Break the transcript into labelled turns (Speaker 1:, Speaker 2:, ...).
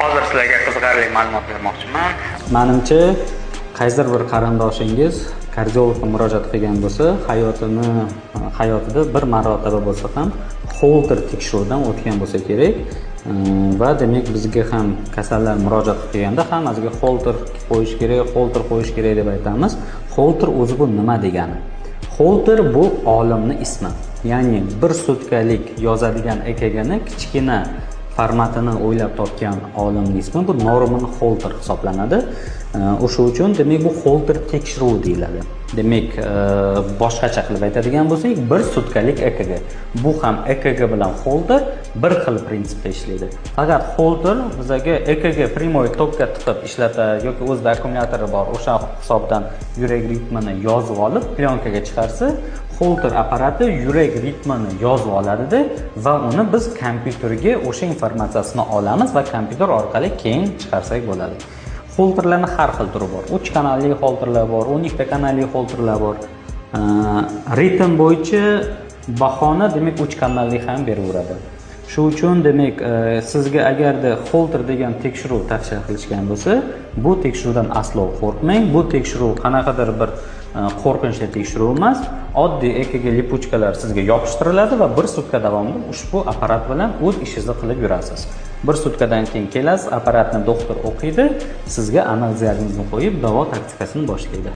Speaker 1: Hozir sizlarga qiziqarli ma'lumot bermoqchiman.
Speaker 2: Menimcha, qaysidir bir qarindoshingiz kardiologga murojaat qilgan bo'lsa, hayotida bir marotaba bo'lsa ham Holter tekshiruvdan o'tgan bo'lsa kerak. Va demak bizga ham kasallar murojaat qilganda hammasiga Holter qo'yish kerak deb aytamiz. Holter o'zi bu nima degani? Holter bu olimning ismi. Ya'ni bir sutkalik yozadigan EKGni kichkina formatini o'ylab topgan olimning ismi bu Norman Holter hisoblanadi. O'sha uchun demak bu Holter tekshiruvi deyiladi. Demak, boshqacha qilib aytadigan bo'lsak, bir sutkalik EKG. Bu ham EKG bilan Holter bir xil prinsipda ishlaydi. Faqat Holter bizga EKG primoy tokka tiqib ishlatadi yoki o'zida akkumulyatori bor, o'sha hisobdan yurak ritmini yozib olib, plyonkaga chiqarsa, Holter apparati yurak ritmini yozib oladida va uni biz kompyuterga o'sha informatsiyasini olamiz va kompyuter orqali keyin chiqarsak bo'ladi. Holterlarning har xil turi bor. 3 kanalli holterlar bor, 12 kanalli holterlar bor. Ritm bo'yicha bahoni demak 3 kanalli ham beraveradi. Shu uchun demak sizga agarda Holter degan tekshiruv tavsiya qilishgan bo'lsa, bu tekshiruvdan aslo qo'rqmang. Bu tekshiruv qanaqadir bir qo'rqinchli tekshiruv emas. Oddiy EKG lipochkalar sizga yopishtiriladi va bir sutka davomida ushbu apparat bilan o'z ishingizni qilib yurasiz. Bir sutkadan keyin kelasiz, apparatni doktor o'qiydi, sizga aniq diagnozni qo'yib, davo taktikasini boshlaydi.